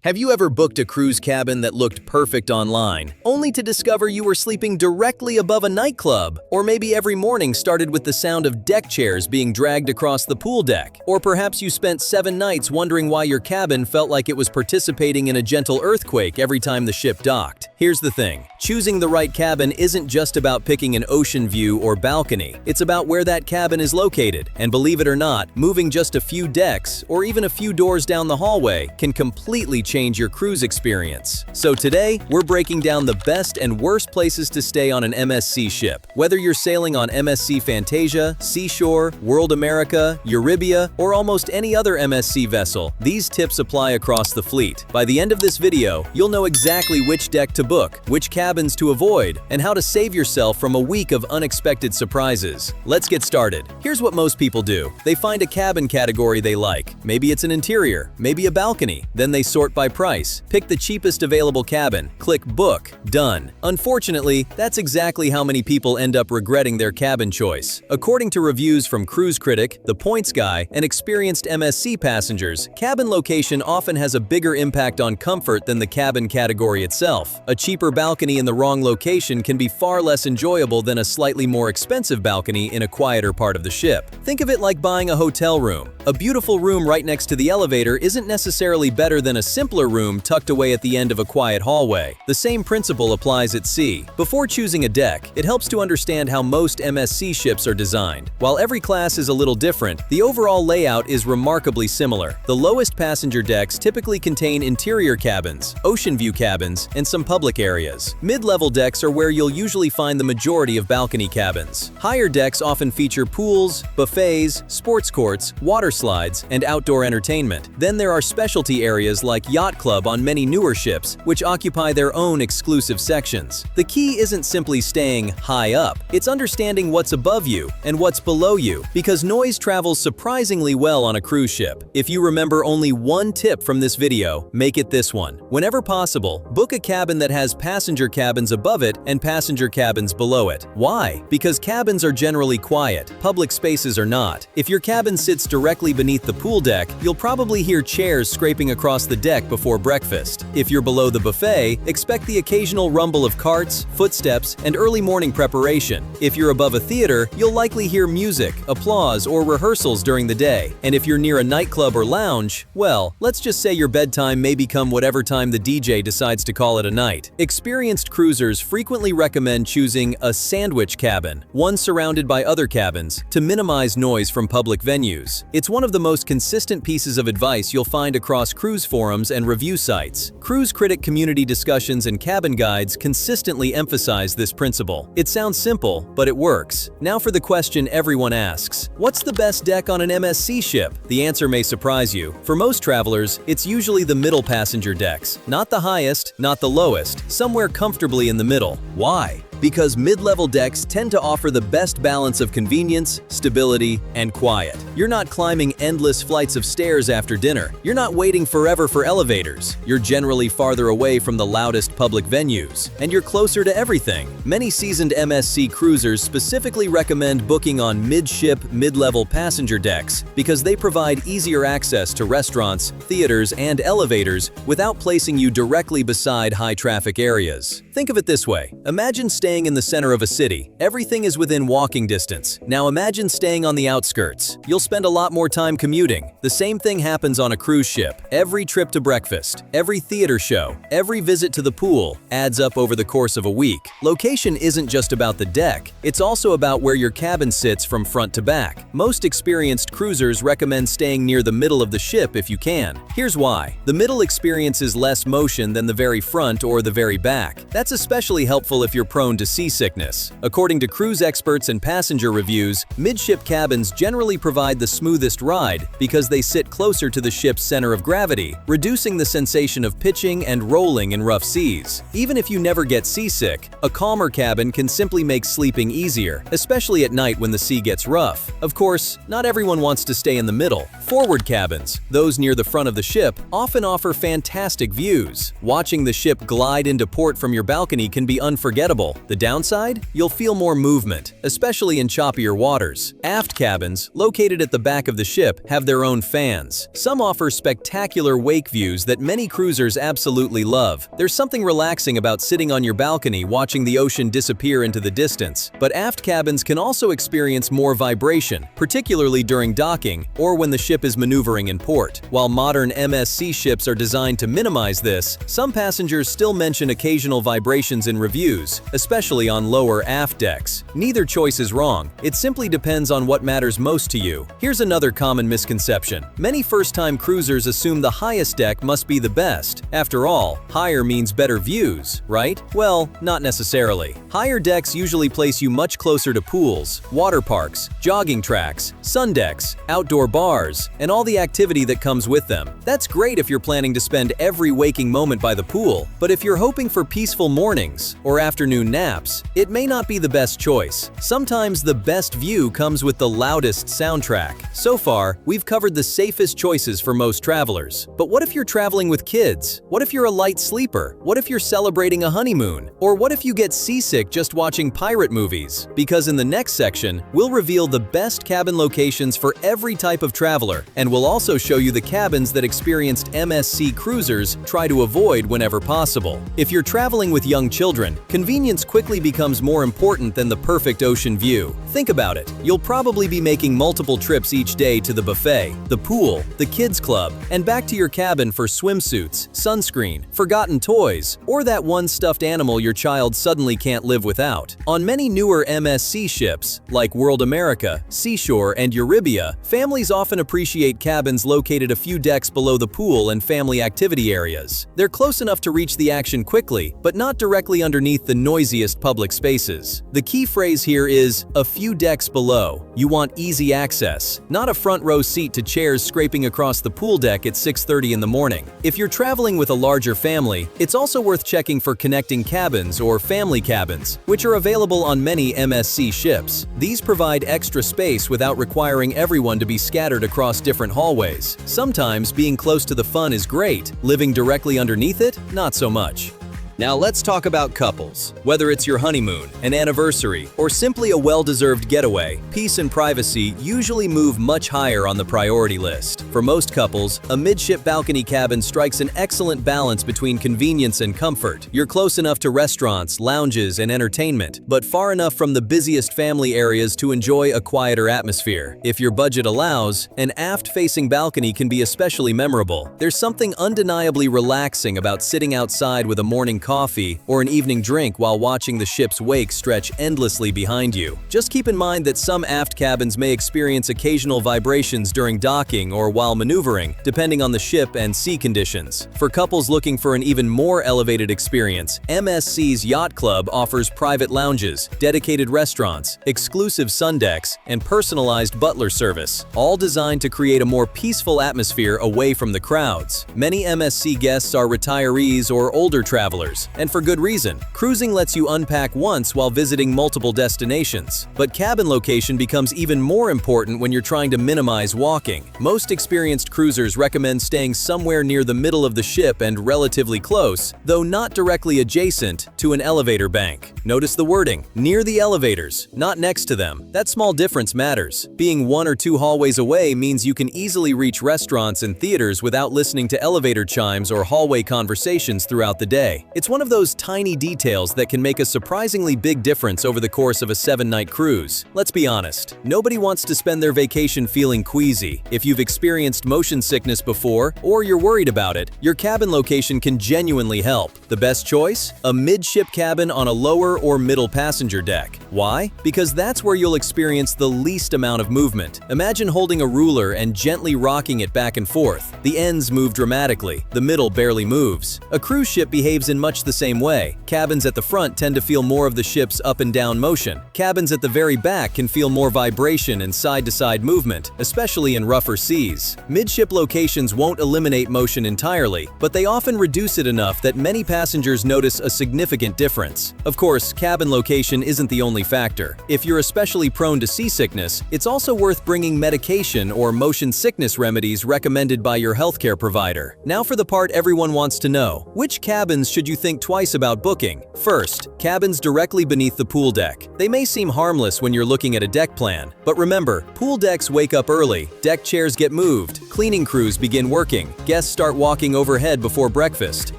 Have you ever booked a cruise cabin that looked perfect online, only to discover you were sleeping directly above a nightclub? Or maybe every morning started with the sound of deck chairs being dragged across the pool deck? Or perhaps you spent 7 nights wondering why your cabin felt like it was participating in a gentle earthquake every time the ship docked? Here's the thing. Choosing the right cabin isn't just about picking an ocean view or balcony. It's about where that cabin is located. And believe it or not, moving just a few decks or even a few doors down the hallway can completely change your cruise experience. So today, we're breaking down the best and worst places to stay on an MSC ship. Whether you're sailing on MSC Fantasia, Seashore, World America, Euribia, or almost any other MSC vessel, these tips apply across the fleet. By the end of this video, you'll know exactly which deck to book, which cabins to avoid, and how to save yourself from a week of unexpected surprises. Let's get started. Here's what most people do. They find a cabin category they like. Maybe it's an interior, maybe a balcony. Then they sort by price. Pick the cheapest available cabin, click book, done. Unfortunately, that's exactly how many people end up regretting their cabin choice. According to reviews from Cruise Critic, The Points Guy, and experienced MSC passengers, cabin location often has a bigger impact on comfort than the cabin category itself. A cheaper balcony in the wrong location can be far less enjoyable than a slightly more expensive balcony in a quieter part of the ship. Think of it like buying a hotel room. A beautiful room right next to the elevator isn't necessarily better than a simpler room tucked away at the end of a quiet hallway. The same principle applies at sea. Before choosing a deck, it helps to understand how most MSC ships are designed. While every class is a little different, the overall layout is remarkably similar. The lowest passenger decks typically contain interior cabins, ocean view cabins, and some public areas. Mid-level decks are where you'll usually find the majority of balcony cabins. Higher decks often feature pools, buffets, sports courts, water slides, and outdoor entertainment. Then there are specialty areas like Yacht Club on many newer ships, which occupy their own exclusive sections. The key isn't simply staying high up, it's understanding what's above you and what's below you, because noise travels surprisingly well on a cruise ship. If you remember only one tip from this video, make it this one. Whenever possible, book a cabin that has passenger cabins above it and passenger cabins below it. Why? Because cabins are generally quiet, public spaces are not. If your cabin sits directly beneath the pool deck, you'll probably hear chairs scraping across the deck before breakfast. If you're below the buffet, expect the occasional rumble of carts, footsteps, and early morning preparation. If you're above a theater, you'll likely hear music, applause, or rehearsals during the day. And if you're near a nightclub or lounge, well, let's just say your bedtime may become whatever time the DJ decides to call it a night. Experienced cruisers frequently recommend choosing a sandwich cabin, one surrounded by other cabins, to minimize noise from public venues. It's one of the most consistent pieces of advice you'll find across cruise forums and review sites. Cruise Critic community discussions and cabin guides consistently emphasize this principle. It sounds simple, but it works. Now for the question everyone asks. What's the best deck on an MSC ship? The answer may surprise you. For most travelers, it's usually the middle passenger decks. Not the highest, not the lowest, somewhere comfortably in the middle. Why? Because mid-level decks tend to offer the best balance of convenience, stability, and quiet. You're not climbing endless flights of stairs after dinner. You're not waiting forever for elevators. You're generally farther away from the loudest public venues. And you're closer to everything. Many seasoned MSC cruisers specifically recommend booking on mid-ship, mid-level passenger decks because they provide easier access to restaurants, theaters, and elevators without placing you directly beside high-traffic areas. Think of it this way. Imagine staying in the center of a city. Everything is within walking distance. Now imagine staying on the outskirts. You'll spend a lot more time commuting. The same thing happens on a cruise ship. Every trip to breakfast, every theater show, every visit to the pool adds up over the course of a week. Location isn't just about the deck. It's also about where your cabin sits from front to back. Most experienced cruisers recommend staying near the middle of the ship if you can. Here's why. The middle experiences less motion than the very front or the very back. That's especially helpful if you're prone to seasickness. According to cruise experts and passenger reviews, midship cabins generally provide the smoothest ride because they sit closer to the ship's center of gravity, reducing the sensation of pitching and rolling in rough seas. Even if you never get seasick, a calmer cabin can simply make sleeping easier, especially at night when the sea gets rough. Of course, not everyone wants to stay in the middle. Forward cabins, those near the front of the ship, often offer fantastic views. Watching the ship glide into port from your balcony can be unforgettable. The downside? You'll feel more movement, especially in choppier waters. Aft cabins, located at the back of the ship, have their own fans. Some offer spectacular wake views that many cruisers absolutely love. There's something relaxing about sitting on your balcony watching the ocean disappear into the distance. But aft cabins can also experience more vibration, particularly during docking or when the ship is maneuvering in port. While modern MSC ships are designed to minimize this, some passengers still mention occasional vibrations in reviews, especially on lower aft decks. Neither choice is wrong. It simply depends on what matters most to you. Here's another common misconception. Many first-time cruisers assume the highest deck must be the best. After all, higher means better views, right? Well, not necessarily. Higher decks usually place you much closer to pools, water parks, jogging tracks, sun decks, outdoor bars, and all the activity that comes with them. That's great if you're planning to spend every waking moment by the pool, but if you're hoping for peaceful mornings or afternoon naps, it may not be the best choice. Sometimes the best view comes with the loudest soundtrack. So far, we've covered the safest choices for most travelers. But what if you're traveling with kids? What if you're a light sleeper? What if you're celebrating a honeymoon? Or what if you get seasick just watching pirate movies? Because in the next section, we'll reveal the best cabin locations for every type of traveler, and we'll also show you the cabins that experienced MSC cruisers try to avoid whenever possible. If you're traveling with young children, convenience quickly becomes more important than the perfect ocean view. Think about it. You'll probably be making multiple trips each day to the buffet, the pool, the kids club, and back to your cabin for swimsuits, sunscreen, forgotten toys, or that one stuffed animal your child suddenly can't live without. On many newer MSC ships, like World America, Seashore, and Euribia, families often appreciate cabins located a few decks below the pool and family activity areas. They're close enough to reach the action quickly, but not directly underneath the noisiest public spaces. The key phrase here is a few decks below. You want easy access, not a front row seat to chairs scraping across the pool deck at 6:30 in the morning. If you're traveling with a larger family, it's also worth checking for connecting cabins or family cabins, which are available on many MSC ships. These provide extra space without requiring everyone to be scattered across different hallways. Sometimes being close to the fun is great. Living directly underneath it, not so much. Now let's talk about couples. Whether it's your honeymoon, an anniversary, or simply a well-deserved getaway, peace and privacy usually move much higher on the priority list. For most couples, a midship balcony cabin strikes an excellent balance between convenience and comfort. You're close enough to restaurants, lounges, and entertainment, but far enough from the busiest family areas to enjoy a quieter atmosphere. If your budget allows, an aft-facing balcony can be especially memorable. There's something undeniably relaxing about sitting outside with a morning coffee or an evening drink while watching the ship's wake stretch endlessly behind you. Just keep in mind that some aft cabins may experience occasional vibrations during docking or while maneuvering, depending on the ship and sea conditions. For couples looking for an even more elevated experience, MSC's Yacht Club offers private lounges, dedicated restaurants, exclusive sun decks, and personalized butler service, all designed to create a more peaceful atmosphere away from the crowds. Many MSC guests are retirees or older travelers, and for good reason. Cruising lets you unpack once while visiting multiple destinations. But cabin location becomes even more important when you're trying to minimize walking. Most experienced cruisers recommend staying somewhere near the middle of the ship and relatively close, though not directly adjacent, to an elevator bank. Notice the wording, near the elevators, not next to them. That small difference matters. Being 1 or 2 hallways away means you can easily reach restaurants and theaters without listening to elevator chimes or hallway conversations throughout the day. It's one of those tiny details that can make a surprisingly big difference over the course of a 7-night cruise. Let's be honest, nobody wants to spend their vacation feeling queasy. If you've experienced motion sickness before, or you're worried about it, your cabin location can genuinely help. The best choice? A midship cabin on a lower or middle passenger deck. Why? Because that's where you'll experience the least amount of movement. Imagine holding a ruler and gently rocking it back and forth. The ends move dramatically, the middle barely moves. A cruise ship behaves in much the same way. Cabins at the front tend to feel more of the ship's up and down motion. Cabins at the very back can feel more vibration and side-to-side movement, especially in rougher seas. Midship locations won't eliminate motion entirely, but they often reduce it enough that many passengers notice a significant difference. Of course, cabin location isn't the only family factor. If you're especially prone to seasickness, it's also worth bringing medication or motion sickness remedies recommended by your healthcare provider. Now for the part everyone wants to know. Which cabins should you think twice about booking? First, cabins directly beneath the pool deck. They may seem harmless when you're looking at a deck plan, but remember, pool decks wake up early, deck chairs get moved, cleaning crews begin working, guests start walking overhead before breakfast.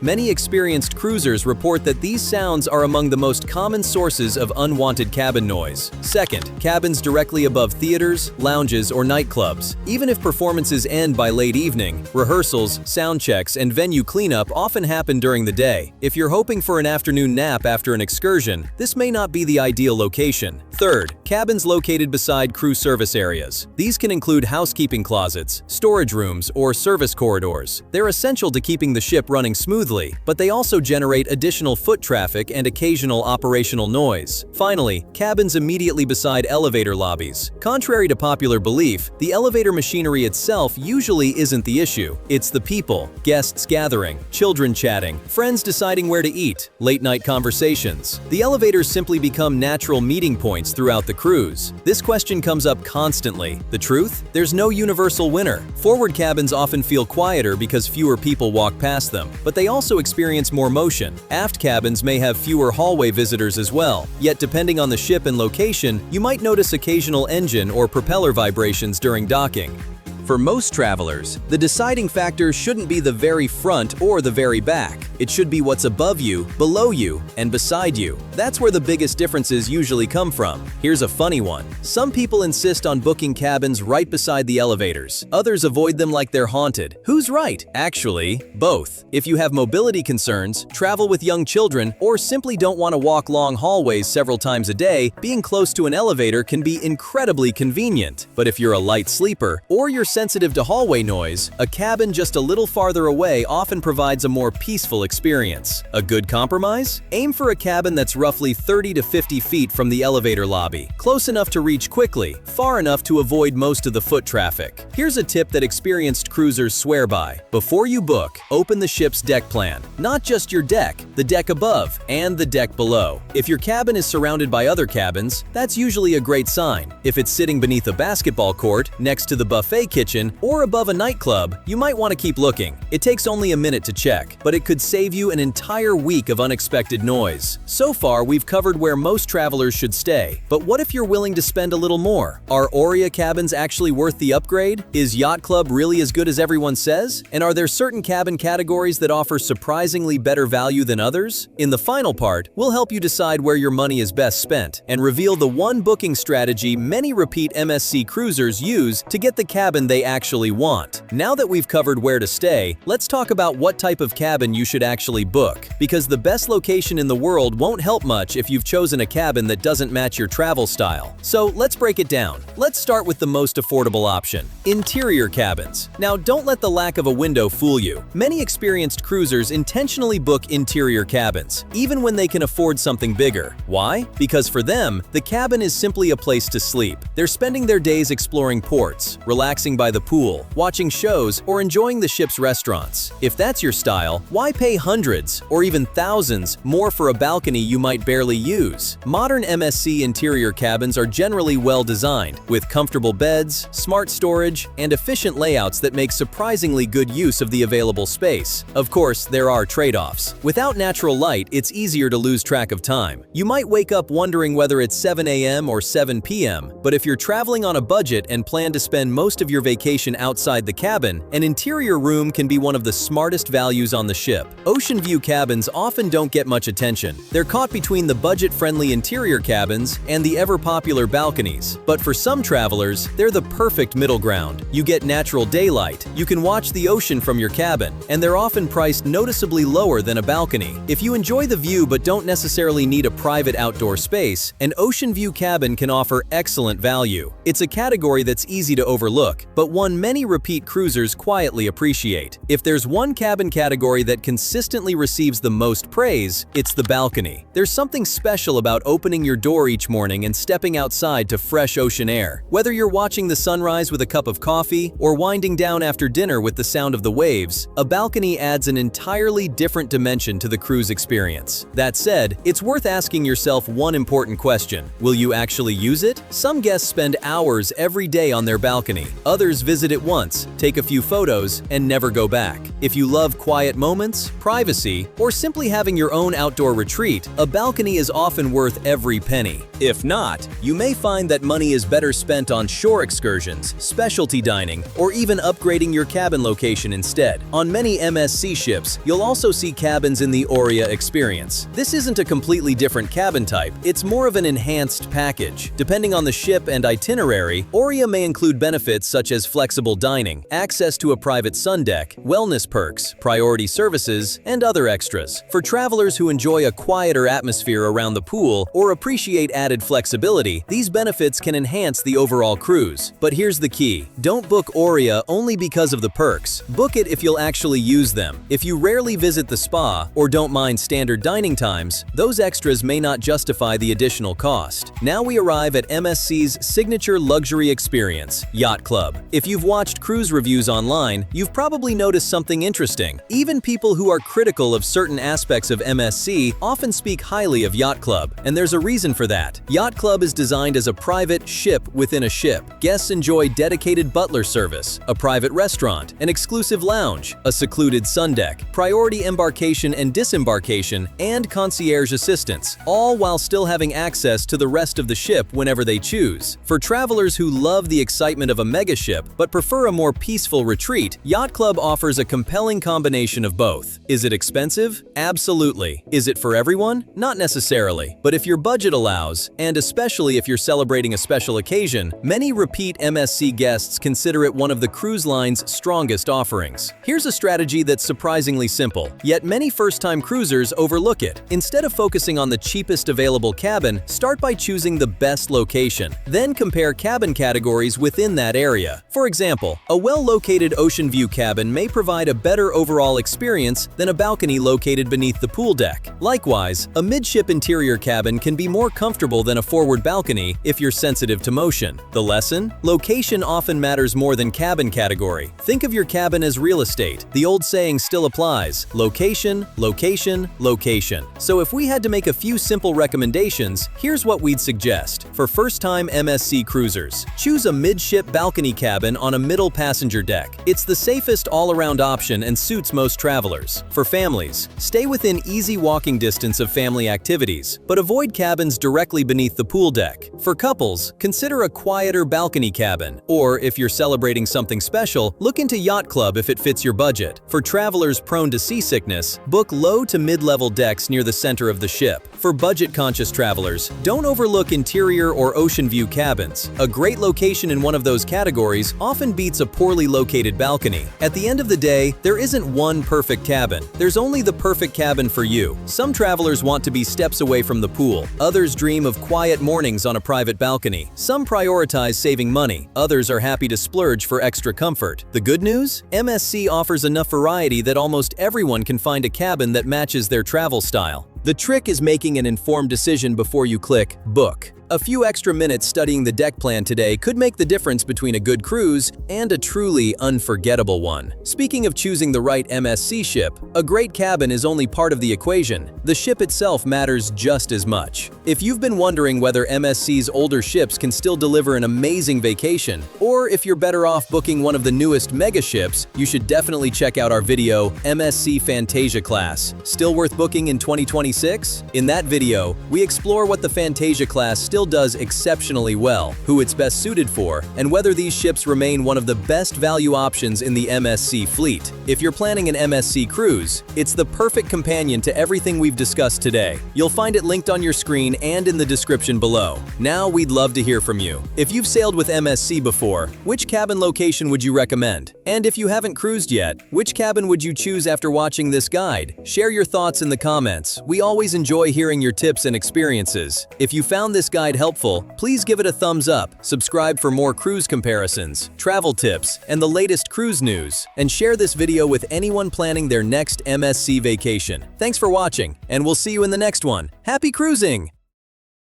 Many experienced cruisers report that these sounds are among the most common sources of unwanted cabin noise. Second, cabins directly above theaters, lounges, or nightclubs. Even if performances end by late evening, rehearsals, sound checks, and venue cleanup often happen during the day. If you're hoping for an afternoon nap after an excursion, this may not be the ideal location. Third, cabins located beside crew service areas. These can include housekeeping closets, storage rooms, or service corridors. They're essential to keeping the ship running smoothly, but they also generate additional foot traffic and occasional operational noise. Finally, cabins immediately beside elevator lobbies. Contrary to popular belief, the elevator machinery itself usually isn't the issue. It's the people, guests gathering, children chatting, friends deciding where to eat, late-night conversations. The elevators simply become natural meeting points throughout the cruise. This question comes up constantly. The truth? There's no universal winner. Forward cabins often feel quieter because fewer people walk past them, but they also experience more motion. Aft cabins may have fewer hallway visitors as well, yet depending on the ship and location, you might notice occasional engine or propeller vibrations during docking. For most travelers, the deciding factor shouldn't be the very front or the very back. It should be what's above you, below you, and beside you. That's where the biggest differences usually come from. Here's a funny one. Some people insist on booking cabins right beside the elevators. Others avoid them like they're haunted. Who's right? Actually, both. If you have mobility concerns, travel with young children, or simply don't want to walk long hallways several times a day, being close to an elevator can be incredibly convenient. But if you're a light sleeper, or you're sensitive to hallway noise, a cabin just a little farther away often provides a more peaceful experience. A good compromise? Aim for a cabin that's roughly 30 to 50 feet from the elevator lobby, close enough to reach quickly, far enough to avoid most of the foot traffic. Here's a tip that experienced cruisers swear by. Before you book, open the ship's deck plan. Not just your deck, the deck above, and the deck below. If your cabin is surrounded by other cabins, that's usually a great sign. If it's sitting beneath a basketball court, next to the buffet kitchen, or above a nightclub, you might want to keep looking. It takes only a minute to check, but it could save you an entire week of unexpected noise. So far, we've covered where most travelers should stay, but what if you're willing to spend a little more? Are Euribia cabins actually worth the upgrade? Is Yacht Club really as good as everyone says? And are there certain cabin categories that offer surprisingly better value than others? In the final part, we'll help you decide where your money is best spent and reveal the one booking strategy many repeat MSC cruisers use to get the cabin they actually want. Now that we've covered where to stay, let's talk about what type of cabin you should actually book, because the best location in the world won't help much if you've chosen a cabin that doesn't match your travel style. So let's break it down. Let's start with the most affordable option: interior cabins. Now, don't let the lack of a window fool you. Many experienced cruisers intentionally book interior cabins, even when they can afford something bigger. Why? Because for them, the cabin is simply a place to sleep. They're spending their days exploring ports, relaxing by the pool, watching shows, or enjoying the ship's restaurants. If that's your style, why pay hundreds, or even thousands, more for a balcony you might barely use? Modern MSC interior cabins are generally well designed, with comfortable beds, smart storage, and efficient layouts that make surprisingly good use of the available space. Of course, there are trade-offs. Without natural light, it's easier to lose track of time. You might wake up wondering whether it's 7 a.m. or 7 p.m., but if you're traveling on a budget and plan to spend most of your vacation outside the cabin, an interior room can be one of the smartest values on the ship. Ocean view cabins often don't get much attention. They're caught between the budget-friendly interior cabins and the ever-popular balconies. But for some travelers, they're the perfect middle ground. You get natural daylight, you can watch the ocean from your cabin, and they're often priced noticeably lower than a balcony. If you enjoy the view but don't necessarily need a private outdoor space, an ocean view cabin can offer excellent value. It's a category that's easy to overlook, but one many repeat cruisers quietly appreciate. If there's one cabin category that consistently consistently receives the most praise, it's the balcony. There's something special about opening your door each morning and stepping outside to fresh ocean air. Whether you're watching the sunrise with a cup of coffee or winding down after dinner with the sound of the waves, a balcony adds an entirely different dimension to the cruise experience. That said, it's worth asking yourself one important question. Will you actually use it? Some guests spend hours every day on their balcony. Others visit it once, take a few photos, and never go back. If you love quiet moments, privacy, or simply having your own outdoor retreat, a balcony is often worth every penny. If not, you may find that money is better spent on shore excursions, specialty dining, or even upgrading your cabin location instead. On many MSC ships, you'll also see cabins in the Euribia experience. This isn't a completely different cabin type, it's more of an enhanced package. Depending on the ship and itinerary, Euribia may include benefits such as flexible dining, access to a private sun deck, wellness perks, priority services, and other extras. For travelers who enjoy a quieter atmosphere around the pool or appreciate added flexibility, these benefits can enhance the overall cruise. But here's the key. Don't book Euribia only because of the perks. Book it if you'll actually use them. If you rarely visit the spa or don't mind standard dining times, those extras may not justify the additional cost. Now we arrive at MSC's signature luxury experience, Yacht Club. If you've watched cruise reviews online, you've probably noticed something interesting. Even people who are critical of certain aspects of MSC often speak highly of Yacht Club, and there's a reason for that. Yacht Club is designed as a private ship within a ship. Guests enjoy dedicated butler service, a private restaurant, an exclusive lounge, a secluded sun deck, priority embarkation and disembarkation, and concierge assistance, all while still having access to the rest of the ship whenever they choose. For travelers who love the excitement of a megaship but prefer a more peaceful retreat, Yacht Club offers a compelling combination of both. Is it expensive? Absolutely. Is it for everyone? Not necessarily. But if your budget allows, and especially if you're celebrating a special occasion, many repeat MSC guests consider it one of the cruise line's strongest offerings. Here's a strategy that's surprisingly simple, yet many first-time cruisers overlook it. Instead of focusing on the cheapest available cabin, start by choosing the best location. Then compare cabin categories within that area. For example, a well-located ocean view cabin may provide a better overall experience than a balcony located beneath the pool deck. Likewise, a midship interior cabin can be more comfortable than a forward balcony if you're sensitive to motion. The lesson? Location often matters more than cabin category. Think of your cabin as real estate. The old saying still applies: location, location, location. So if we had to make a few simple recommendations, here's what we'd suggest. For first-time MSC cruisers, choose a midship balcony cabin on a middle passenger deck. It's the safest all-around option and suits most travelers. For families, stay within easy walking distance of family activities, but avoid cabins directly beneath the pool deck. For couples, consider a quieter balcony cabin, or if you're celebrating something special, look into Yacht Club if it fits your budget. For travelers prone to seasickness, book low to mid-level decks near the center of the ship. For budget-conscious travelers, don't overlook interior or ocean view cabins. A great location in one of those categories often beats a poorly located balcony. At the end of the day, there isn't one perfect cabin. There's only the perfect cabin for you. Some travelers want to be steps away from the pool. Others dream of quiet mornings on a private balcony. Some prioritize saving money. Others are happy to splurge for extra comfort. The good news? MSC offers enough variety that almost everyone can find a cabin that matches their travel style. The trick is making an informed decision before you click book. A few extra minutes studying the deck plan today could make the difference between a good cruise and a truly unforgettable one. Speaking of choosing the right MSC ship, a great cabin is only part of the equation. The ship itself matters just as much. If you've been wondering whether MSC's older ships can still deliver an amazing vacation, or if you're better off booking one of the newest mega ships, you should definitely check out our video, MSC Fantasia class. Still worth booking in 2026? In that video, we explore what the Fantasia class still does exceptionally well, who it's best suited for, and whether these ships remain one of the best value options in the MSC fleet. If you're planning an MSC cruise, it's the perfect companion to everything we've discussed today. You'll find it linked on your screen and in the description below. Now we'd love to hear from you. If you've sailed with MSC before, which cabin location would you recommend? And if you haven't cruised yet, which cabin would you choose after watching this guide? Share your thoughts in the comments. We always enjoy hearing your tips and experiences. If you found this guide guide helpful, please give it a thumbs up, subscribe for more cruise comparisons, travel tips, and the latest cruise news, and share this video with anyone planning their next MSC vacation. Thanks for watching, and we'll see you in the next one. Happy cruising!